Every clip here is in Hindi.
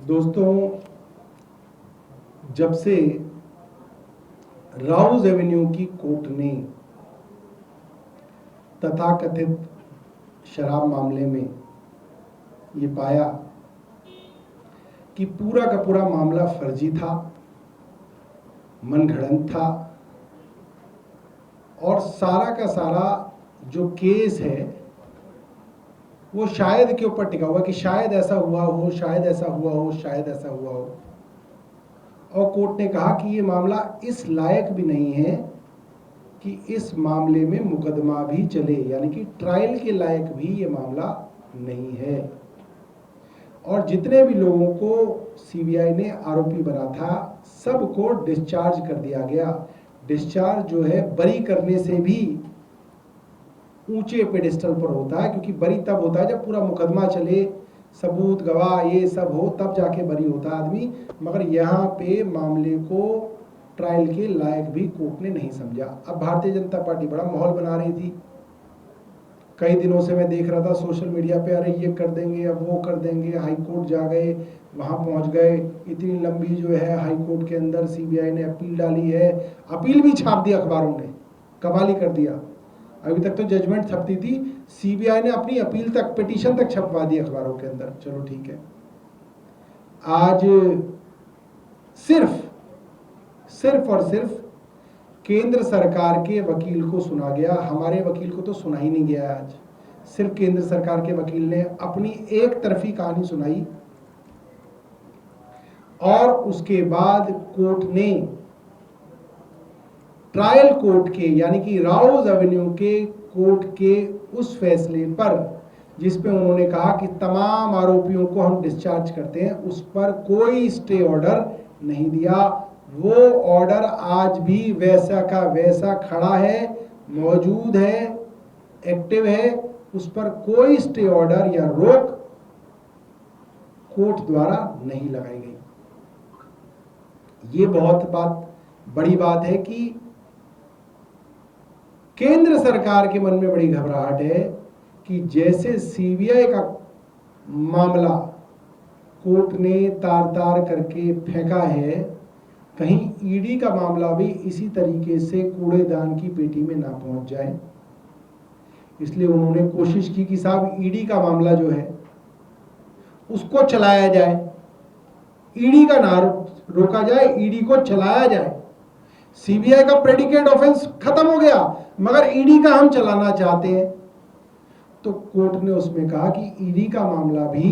दोस्तों, जब से राउज एवेन्यू की कोर्ट ने तथाकथित शराब मामले में ये पाया कि पूरा का पूरा मामला फर्जी था, मनगढ़ंत था और सारा का सारा जो केस है वो शायद के ऊपर टिका हुआ कि शायद ऐसा हुआ हो, शायद ऐसा हुआ हो, शायद ऐसा हुआ हो। और कोर्ट ने कहा कि ये मामला इस लायक भी नहीं है कि इस मामले में मुकदमा भी चले, यानी कि ट्रायल के लायक भी ये मामला नहीं है। और जितने भी लोगों को सीबीआई ने आरोपी बना था सबको डिस्चार्ज कर दिया गया। डिस्चार्ज जो है बरी करने से भी ऊंचे पेडिस्टल पर होता है, क्योंकि बरी तब होता है जब पूरा मुकदमा चले, सबूत गवाह ये सब हो, तब जाके बरी होता आदमी। मगर यहाँ पे मामले को ट्रायल के लायक भी कोर्ट ने नहीं समझा। अब भारतीय जनता पार्टी बड़ा माहौल बना रही थी। कई दिनों से मैं देख रहा था सोशल मीडिया पे, अरे ये कर देंगे, अब वो कर देंगे, हाई कोर्ट जा गए, वहाँ पहुँच गए। इतनी लंबी जो है हाई कोर्ट के अंदर सीबीआई ने अपील डाली है, अपील भी छाप दी अखबारों ने, कमाल ही कर दिया। अभी तक तो जजमेंट छपती थी, सीबीआई ने अपनी अपील तक, पिटीशन तक छपवा दी अखबारों के अंदर। चलो ठीक है, आज सिर्फ और सिर्फ केंद्र सरकार के वकील को सुना गया। हमारे वकील को तो सुना ही नहीं गया। आज सिर्फ केंद्र सरकार के वकील ने अपनी एक तरफी कहानी सुनाई और उसके बाद कोर्ट ने ट्रायल कोर्ट के, यानी कि राउज एवेन्यू के कोर्ट के उस फैसले पर जिसपे उन्होंने कहा कि तमाम आरोपियों को हम डिस्चार्ज करते हैं, उस पर कोई स्टे ऑर्डर नहीं दिया। वो ऑर्डर आज भी वैसा का वैसा खड़ा है, मौजूद है, एक्टिव है। उस पर कोई स्टे ऑर्डर या रोक कोर्ट द्वारा नहीं लगाई गई। ये बहुत बड़ी बात है कि केंद्र सरकार के मन में बड़ी घबराहट है कि जैसे सीबीआई का मामला कोर्ट ने तार तार करके फेंका है, कहीं ईडी का मामला भी इसी तरीके से कूड़ेदान की पेटी में ना पहुंच जाए। इसलिए उन्होंने कोशिश की कि साहब ईडी का मामला जो है उसको चलाया जाए, ईडी का ना रोका जाए, ईडी को चलाया जाए। सीबीआई का प्रेडिकेट ऑफेंस खत्म हो गया, मगर ईडी का हम चलाना चाहते हैं। तो कोर्ट ने उसमें कहा कि ईडी का मामला भी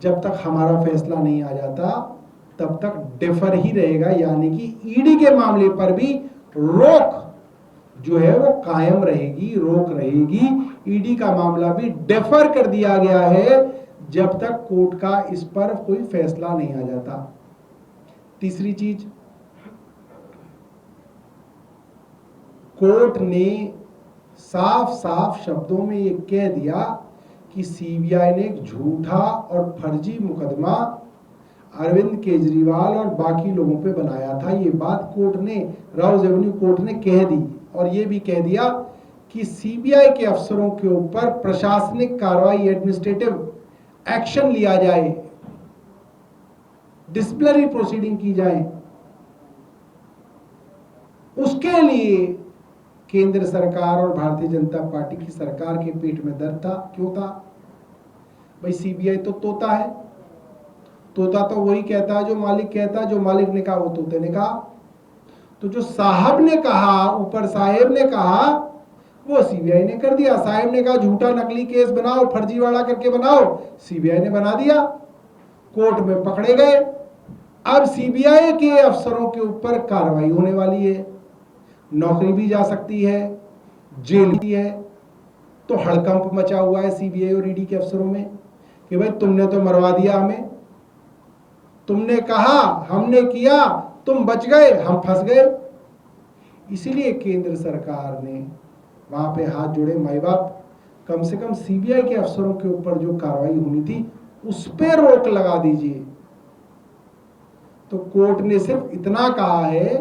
जब तक हमारा फैसला नहीं आ जाता तब तक डेफर ही रहेगा, यानी कि ईडी के मामले पर भी रोक जो है वो कायम रहेगी, रोक रहेगी। ईडी का मामला भी डेफर कर दिया गया है जब तक कोर्ट का इस पर कोई फैसला नहीं आ जाता। तीसरी चीज, कोर्ट ने साफ साफ शब्दों में ये कह दिया कि सीबीआई ने एक झूठा और फर्जी मुकदमा अरविंद केजरीवाल और बाकी लोगों पे बनाया था। ये बात कोर्ट ने, राउज एवेन्यू कोर्ट ने कह दी। और ये भी कह दिया कि सीबीआई के अफसरों के ऊपर प्रशासनिक कार्रवाई, एडमिनिस्ट्रेटिव एक्शन लिया जाए, डिसिप्लिनरी प्रोसीडिंग की जाए। उसके लिए केंद्र सरकार और भारतीय जनता पार्टी की सरकार के पेट में दर्द था। क्यों था भाई? सीबीआई तो तोता है, तोता तो वही कहता है जो मालिक कहता है, जो मालिक ने कहा वो तोते ने कहा। तो जो साहब ने कहा, ऊपर साहेब ने कहा, वो सीबीआई ने कर दिया। साहेब ने कहा झूठा नकली केस बनाओ, फर्जीवाड़ा करके बनाओ, सीबीआई ने बना दिया, कोर्ट में पकड़े गए। अब सीबीआई के अफसरों के ऊपर कार्रवाई होने वाली है, नौकरी भी जा सकती है, जेल भी है। तो हड़कंप मचा हुआ है सीबीआई और ईडी के अफसरों में कि भाई तुमने तो मरवा दिया हमें, तुमने कहा, हमने किया, तुम बच गए, हम फंस गए। इसीलिए केंद्र सरकार ने वहां पे हाथ जोड़े, माई बाप, कम से कम सीबीआई के अफसरों के ऊपर जो कार्रवाई होनी थी उस पर रोक लगा दीजिए। तो कोर्ट ने सिर्फ इतना कहा है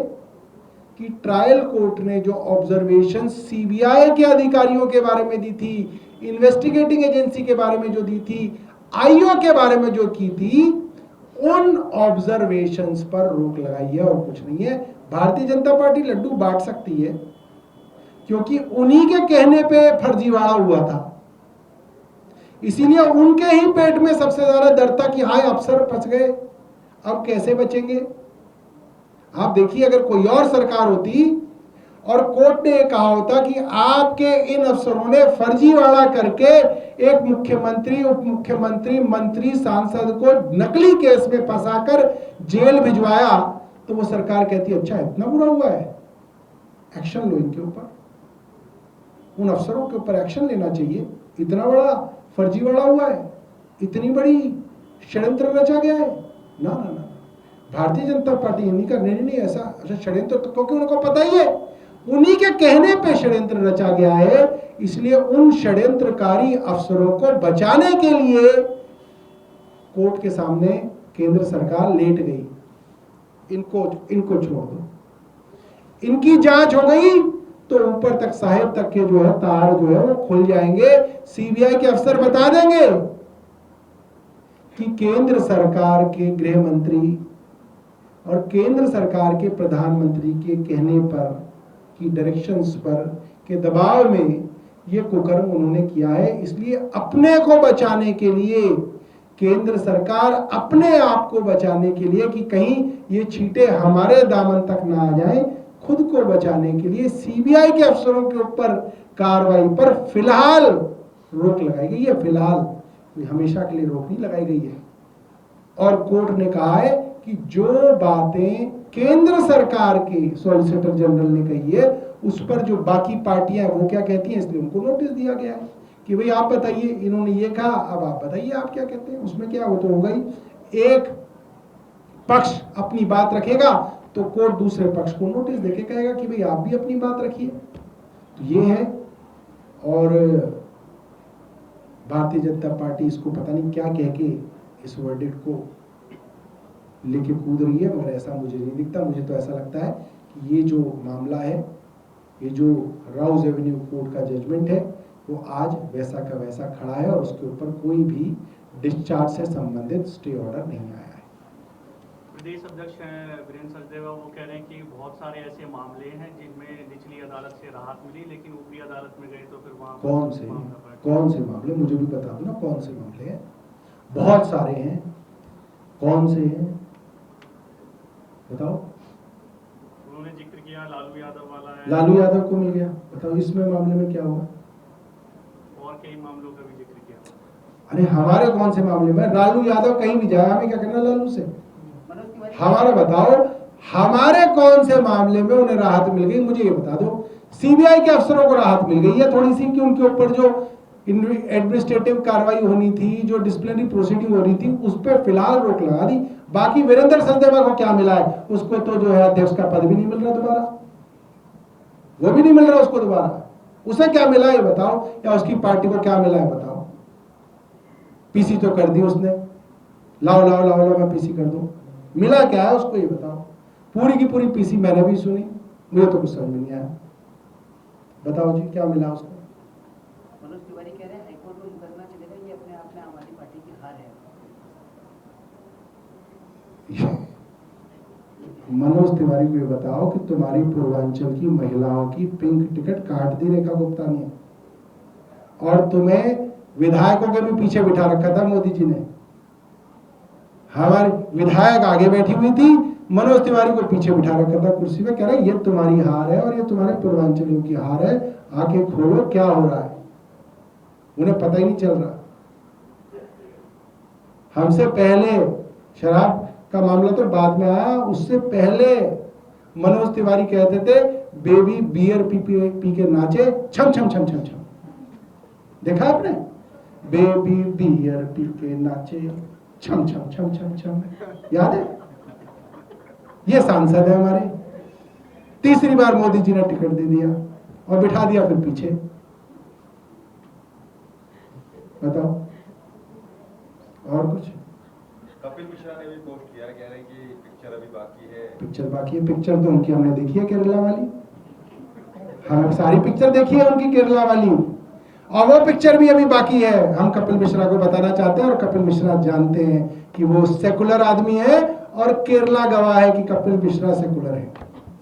कि ट्रायल कोर्ट ने जो ऑब्जर्वेशन सीबीआई के अधिकारियों के बारे में दी थी, इन्वेस्टिगेटिंग एजेंसी के बारे में जो दी थी, आईओ के बारे में जो की थी, उन ऑब्जर्वेशंस पर रोक लगाई है और कुछ नहीं है। भारतीय जनता पार्टी लड्डू बांट सकती है क्योंकि उन्हीं के कहने पे फर्जीवाड़ा हुआ था, इसीलिए उनके ही पेट में सबसे ज्यादा डर था कि हाय अफसर फंस गए, अब कैसे बचेंगे। आप देखिए अगर कोई और सरकार होती और कोर्ट ने कहा होता कि आपके इन अफसरों ने फर्जीवाड़ा करके एक मुख्यमंत्री, उप मुख्यमंत्री, मंत्री, सांसद को नकली केस में फंसाकर जेल भिजवाया, तो वो सरकार कहती अच्छा इतना बुरा हुआ है, एक्शन लो इनके ऊपर, उन अफसरों के ऊपर एक्शन लेना चाहिए, इतना बड़ा फर्जीवाड़ा हुआ है, इतनी बड़ी षड्यंत्र रचा गया है। ना ना ना, भारतीय जनता पार्टी ये नहीं करने, नहीं ऐसा अच्छा षड्यंत्र तो, क्योंकि उनको पता ही है उन्हीं के कहने पे षड्यंत्र रचा गया है, इसलिए उन षड्यंत्रकारी अफसरों को बचाने के लिए कोर्ट के सामने केंद्र सरकार लेट गई। इनको छोड़ दो, इनकी जांच हो गई तो ऊपर तक साहेब तक के जो है तार जो है वो खुल जाएंगे। सीबीआई के अफसर बता देंगे कि केंद्र सरकार के गृह मंत्री और केंद्र सरकार के प्रधानमंत्री के कहने पर, की डायरेक्शंस पर, के दबाव में ये कुकर्म उन्होंने किया है। इसलिए अपने को बचाने के लिए केंद्र सरकार, अपने आप को बचाने के लिए कि कहीं ये छींटे हमारे दामन तक ना आ जाएं, खुद को बचाने के लिए सीबीआई के अफसरों के ऊपर कार्रवाई पर फिलहाल रोक लगाई गई है। फिलहाल, हमेशा के लिए रोक नहीं लगाई गई है। और कोर्ट ने कहा है कि जो बातें केंद्र सरकार के सॉलिसिटर जनरल ने कही है उस पर जो बाकी पार्टियां हैं वो क्या कहती हैं, इसलिए उनको नोटिस दिया गया है कि भाई आप बताइए, इन्होंने ये कहा, अब आप बताइए आप क्या कहते हैं। उसमें क्या हो तो होगा ही, एक पक्ष अपनी बात रखेगा तो कोर्ट दूसरे पक्ष को नोटिस देके कहेगा कि भाई आप भी अपनी बात रखिए। तो ये है, और भारतीय जनता पार्टी इसको पता नहीं क्या कह के इस वर्डिक्ट को लेके कूद रही है, मगर ऐसा मुझे नहीं दिखता। मुझे तो ऐसा लगता है कि ये जो मामला है, ये जो राउज एवेन्यू कोर्ट का जजमेंट है, वो आज वैसा का वैसा खड़ा है और उसके ऊपर कोई भी डिस्चार्ज से संबंधित स्टे ऑर्डर नहीं आया है। प्रदेश अध्यक्ष हैं वीरेंद्र सचदेवा, वो कह रहे हैं कि बहुत सारे ऐसे मामले हैं जिनमें निचली अदालत से राहत मिली, लेकिन ऊपरी अदालत में गए तो फिर वहाँ कौन से मामले, मुझे भी बता दो ना कौन से मामले हैं। बहुत सारे हैं, कौन से हैं बताओ। उन्होंने जिक्र किया लालू यादव वाला है, लालू यादव को मिल गया, बताओ इसमें मामले में क्या हुआ। और कई मामलों का भी जिक्र किया। अरे हमारे कौन से मामले में, लालू यादव कहीं भी जाए, हमें क्या करना लालू से, हमारा बताओ हमारे कौन से मामले में उन्हें राहत मिल गई, मुझे ये बता दो। सीबीआई के अफसरों को राहत मिल गई है थोड़ी सी कि उनके ऊपर जो एडमिनिस्ट्रेटिव कार्रवाई होनी थी, जो डिसिप्लिनरी प्रोसीडिंग हो रही थी, उस पर फिलहाल रोक लगा दी। बाकी वीरेंद्र सचदेवा को क्या मिला है, उसको तो जो है अध्यक्ष का पद भी नहीं मिल रहा दोबारा, वो भी नहीं मिल रहा उसको दोबारा। उसे क्या मिला है बताओ, या उसकी पार्टी को क्या मिला है बताओ। पीसी तो कर दी उसने, लाओ लाओ लाओ लाओ मैं पीसी कर दूं, मिला क्या है उसको ये बताओ। पूरी की पूरी पीसी मैंने भी सुनी, मुझे तो कुछ समझ में नहीं आया, बताओ जी क्या मिला उसको। मनोज तिवारी कह रहे हैं हाईकोर्ट में मुकदमा चलेगा, ये अपने आप में आम आदमी पार्टी की हार है। मनोज तिवारी को ये बताओ कि तुम्हारी पूर्वांचल की महिलाओं की पिंक टिकट काट दी रेखा गुप्ता ने, और तुम्हें विधायकों के भी पीछे बिठा रखा था मोदी जी ने। हमारी विधायक आगे बैठी हुई थी, मनोज तिवारी को पीछे बिठा रखा था कुर्सी पे, कह रहा है ये तुम्हारी हार है और ये तुम्हारे पूर्वांचलियों की हार है, आके खोलो क्या हो रहा है। उन्हें पता ही नहीं चल रहा। हमसे पहले शराब का मामला तो बाद में आया, उससे पहले मनोज तिवारी कहते थे बेबी बियर पी के नाचे छम छम छम छम छम, देखा आपने, बेबी बियर पी के नाचे छम छम छम छम छम, याद है। ये सांसद है हमारे, तीसरी बार मोदी जी ने टिकट दे दिया और बिठा दिया फिर पीछे, बताओ। और कुछ कपिल मिश्रा ने भी पोस्ट किया, कह रहे हैं कि पिक्चर अभी बाकी है। पिक्चर बाकी है, पिक्चर तो उनकी हमने देखी है केरला वाली, हम सारी पिक्चर देखी है उनकी केरला वाली। और वो पिक्चर भी अभी बाकी है। हम कपिल मिश्रा को बताना चाहते हैं और कपिल मिश्रा जानते हैं कि वो सेकुलर आदमी है और केरला गवाह है कि कपिल मिश्रा सेकुलर है।